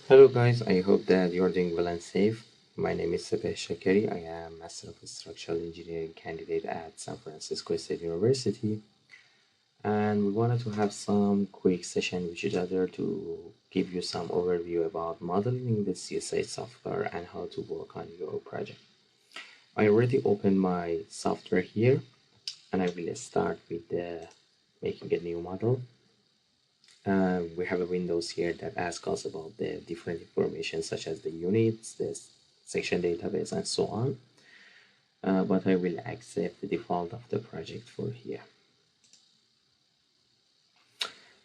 Hello guys, I hope that you're doing well and safe. My name is Sabeh Shakeri. I am Master of Structural Engineering candidate at San Francisco State University. And we wanted to have some quick session with each other to give you some overview about modeling the CSI software and how to work on your project. I already opened my software here and I will start with making a new model. We have a windows here that asks us about the different information such as the units, the section database, and so on. But I will accept the default of the project for here.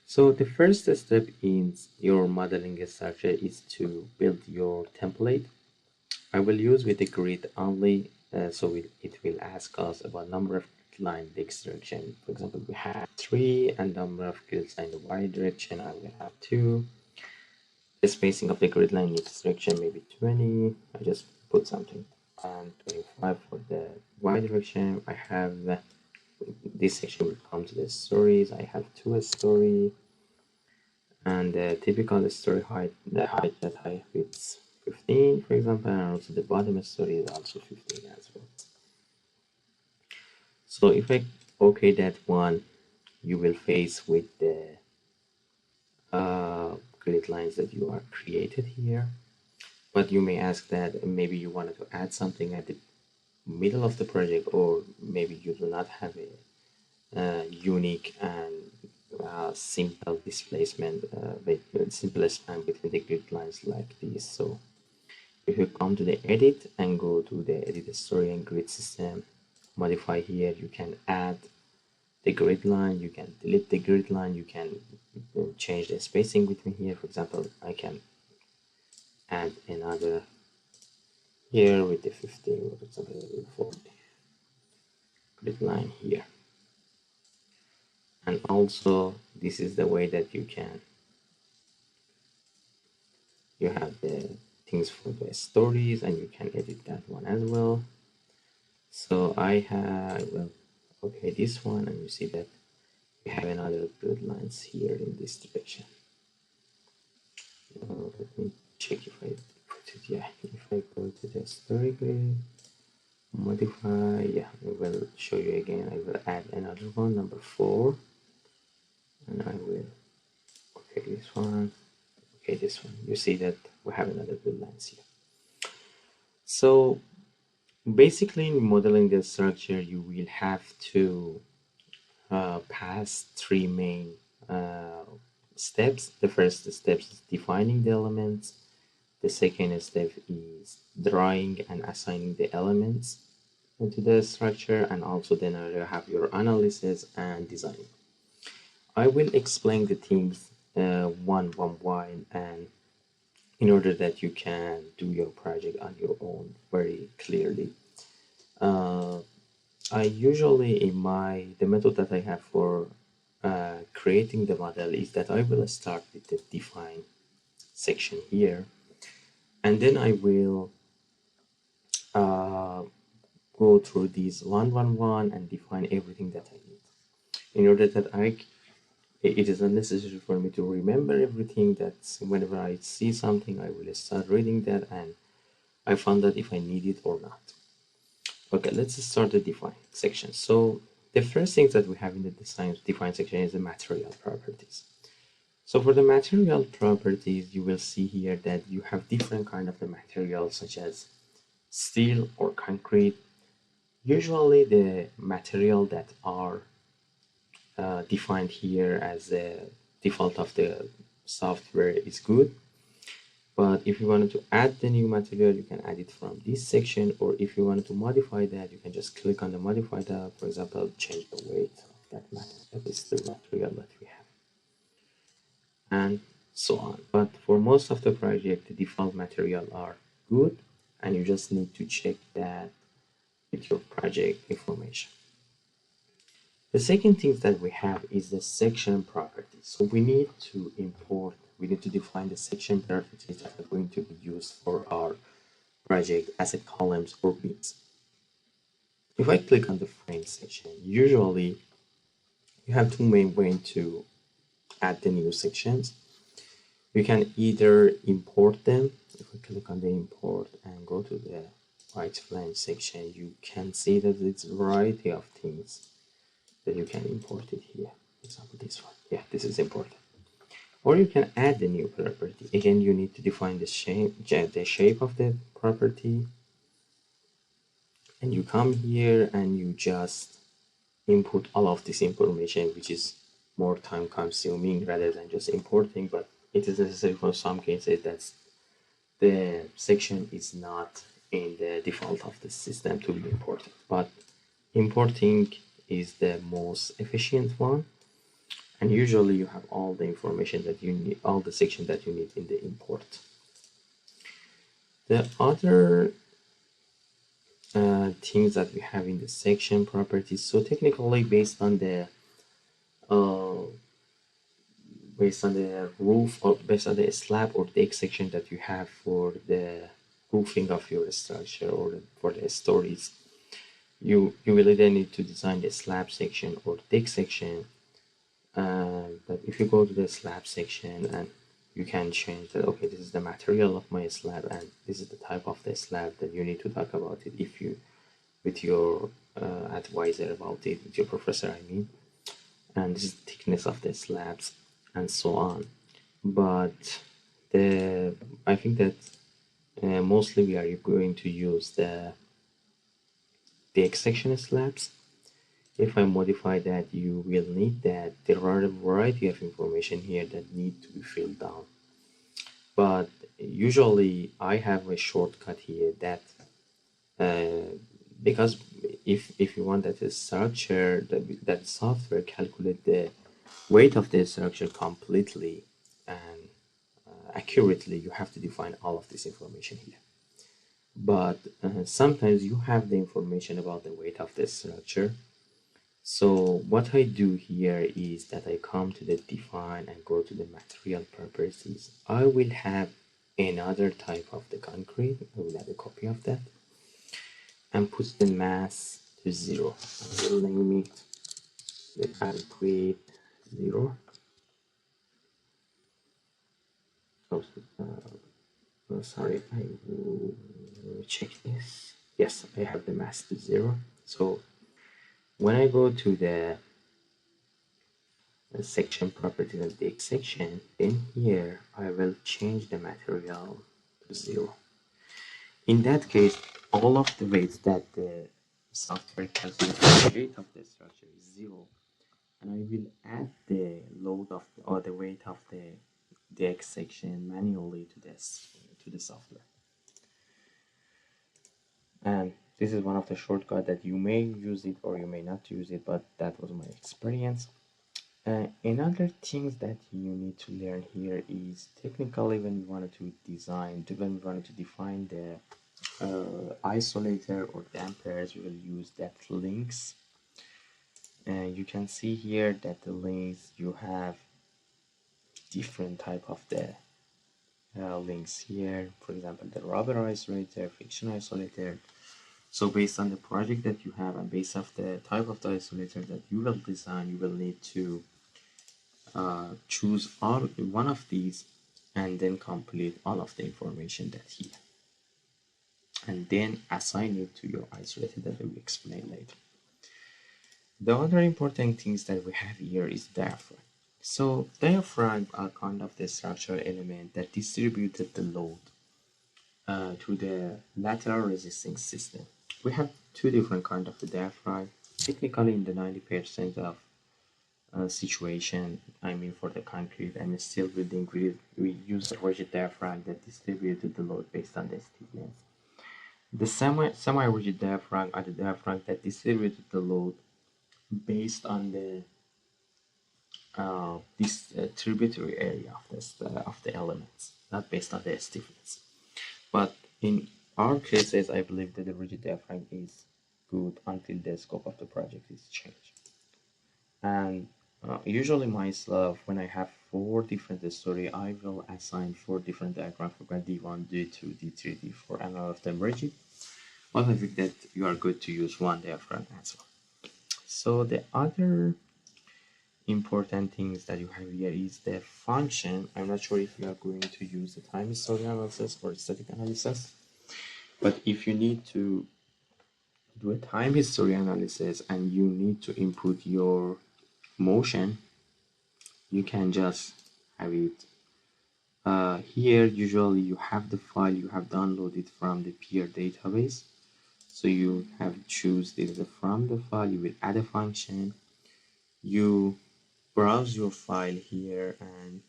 So the first step in your modeling structure is to build your template. I will use with the grid only, so it will ask us about number of line x direction. For example, we have 3 and number of grids in the y direction. I will have 2. The spacing of the grid line in x direction maybe 20. I just put something, and 25 for the y direction. I have this section will come to the stories. I have 2 story, and the typical story height, the height that I have is 15, for example, and also the bottom story is also 15 as well. So if I okay that one, you will face with the grid lines that you are created here. But you may ask that maybe you wanted to add something at the middle of the project, or maybe you do not have a unique and simple displacement, simple span between the grid lines like this. So if you come to the edit and go to the edit story and grid system, modify here, you can add the grid line, you can delete the grid line, you can change the spacing between here. For example, I can add another here with the 15, for example, 40 grid line here. And also this is the way that you have the things for the stories, and you can edit that one as well. So I okay this one, and you see that we have another grid lines here in this direction. Let me check if I put it. Yeah, if I go to the story grid, modify, yeah, I will show you again. I will add another one, number 4, and I will okay this one, okay this one. You see that we have another grid lines here. So basically in modeling the structure, you will have to pass 3 main steps. The first step is defining the elements. The second step is drawing and assigning the elements into the structure, and also then you have your analysis and design. I will explain the things one by one, and in order that you can do your project on your own very clearly. I usually the method that I have for creating the model is that I will start with the define section here, and then I will go through these one and define everything that I need. In order that it is unnecessary for me to remember everything. That whenever I see something, I will start reading that, and I found that if I need it or not. Okay, let's start the define section. So the first thing that we have in the define section is the material properties. So for the material properties, you will see here that you have different kind of the materials, such as steel or concrete. Usually the material that are defined here as the default of the software is good. But if you wanted to add the new material, you can add it from this section, or if you wanted to modify that, you can just click on the modify tab. For example, change the weight of that material. That is the material that we have, and so on. But for most of the project, the default material are good, and you just need to check that with your project information. The second thing that we have is the section properties. So we need to define the section properties that are going to be used for our project as a columns or bins. If I click on the frame section, usually you have 2 main ways to add the new sections. You can either import them. If we click on the import and go to the right flange section, you can see that it's a variety of things that you can import it here. For example, this one. Yeah, this is important. Or you can add a new property. Again, you need to define the shape of the property, and you come here and you just input all of this information, which is more time consuming rather than just importing, but it is necessary for some cases that the section is not in the default of the system to be imported. But importing is the most efficient one, and usually you have all the information that you need, all the section that you need in the import. The other things that we have in the section properties, so technically uh, based on the roof or based on the slab or deck section that you have for the roofing of your structure or for the stories, you will either need to design the slab section or deck section. But if you go to the slab section and you can change that, okay, this is the material of my slab and this is the type of the slab that you need to talk about it if you with your advisor about it, with your professor, I mean, and this is the thickness of the slabs and so on. But the I think that mostly we are going to use the section slabs. If I modify that, you will need that. There are a variety of information here that need to be filled down. But usually I have a shortcut here that uh, because if you want that the structure that software calculate the weight of the structure completely and accurately, you have to define all of this information here. But sometimes you have the information about the weight of the structure. So what I do here is that I come to the define and go to the material properties. I will have another type of the concrete. I will add a copy of that and put the mass to 0. I will name it the concrete 0. Oh, sorry, I will check this. Yes, I have the mass to 0. So when I go to the section properties and the section, then here I will change the material to 0. In that case, all of the weights that the software calculates the weight of the structure is 0, and I will add the load of or the weight of the X section manually to the software. And this is one of the shortcuts that you may use it or you may not use it, but that was my experience. Another things that you need to learn here is technically when we wanted to define the isolator or dampers, we will use that links. And you can see here that the links, you have different type of the links here. For example, the rubber isolator, friction isolator. So based on the project that you have and based off the type of the isolator that you will design, you will need to choose one of these and then complete all of the information that here. And then assign it to your isolator that I will explain later. The other important things that we have here is diaphragm. So diaphragm are kind of the structural element that distributed the load to the lateral resisting system. We have two different kind of the diaphragm. Technically, in the 90% of situation, I mean for the concrete and steel building, we use a rigid diaphragm that distributed the load based on the stiffness. The semi-rigid diaphragm are the diaphragm that distributed the load based on the this tributary area of the elements, not based on the stiffness. But in our cases, I believe that the rigid diaphragm is good until the scope of the project is changed. And usually myself, when I have 4 different story, I will assign 4 different diagrams for D1, D2, D3, D4, and all of them rigid. But I think that you are good to use one diaphragm as well. So the other important things that you have here is the function. I'm not sure if you are going to use the time history analysis or static analysis, but if you need to do a time history analysis and you need to input your motion, you can just have it here. Usually you have the file you have downloaded from the peer database, so you have choose this from the file. You will add a function, you browse your file here, and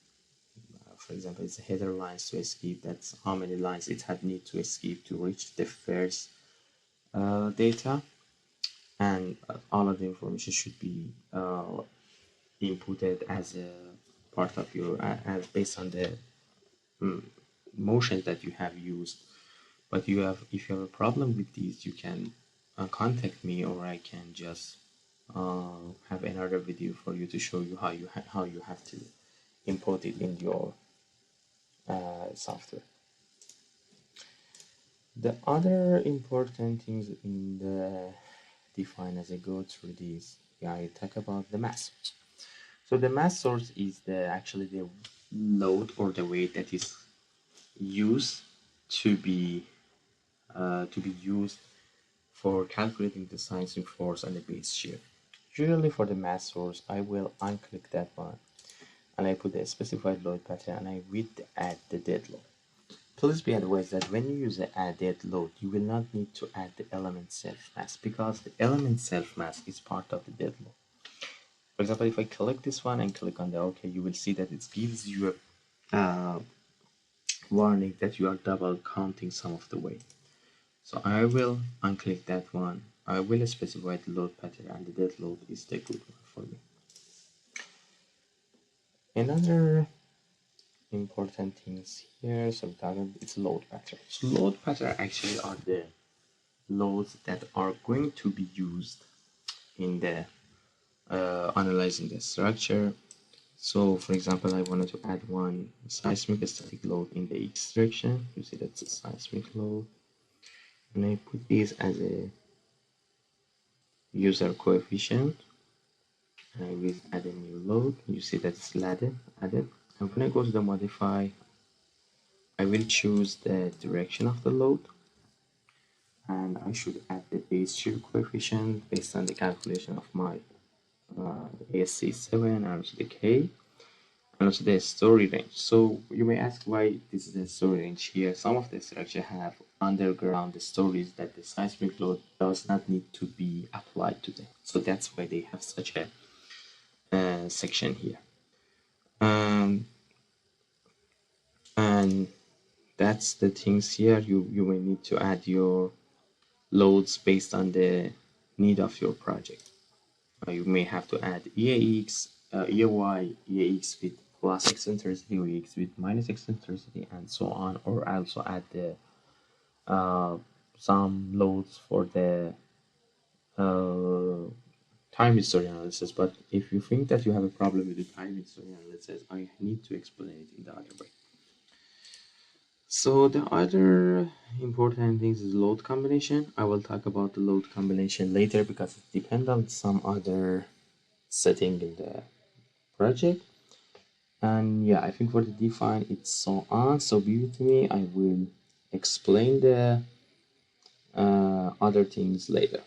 for example, it's a header lines to escape. That's how many lines it had need to escape to reach the first data, and all of the information should be inputted as a part of your as based on the motion that you have used. But you have, if you have a problem with these, you can contact me, or I can just have another video for you to show you how you have to import it in your software. The other important things in the define as I go through these, I talk about the mass source. So the mass source is the actually the load or the weight that is used to be used for calculating the seismic force and the base shear. Usually for the mass source, I will unclick that one and I put the specified load pattern and I will add the dead load. Please be advised that when you use the added load, you will not need to add the element self mass, because the element self mass is part of the dead load. For example, if I click this one and click on the OK, you will see that it gives you a warning that you are double counting some of the weight. So I will unclick that one. I will specify the load pattern, and the dead load is the good one for me. Another important things here, so it's load pattern. So load pattern actually are the loads that are going to be used in the analyzing the structure. So for example, I wanted to add one seismic static load in the X direction. You see that's a seismic load, and I put this as a user coefficient, and I will add a new load. You see that's added. And when I go to the modify, I will choose the direction of the load, and I should add the base shear coefficient based on the calculation of my ASC7 and also the K, and also the story range. So you may ask why this is the story range here. Some of the structure have underground stories that the seismic load does not need to be applied to them. So that's why they have such a section here. And that's the things here. You may need to add your loads based on the need of your project. You may have to add EAX, EAY, EAX with plus eccentricity, EAX with minus eccentricity, and so on, or also add the some loads for the time history analysis. But if you think that you have a problem with the time history analysis, I need to explain it in the other way. So the other important things is load combination. I will talk about the load combination later because it depends on some other setting in the project. And yeah, I think for the define it's so on. So be with me. I will explain the other things later.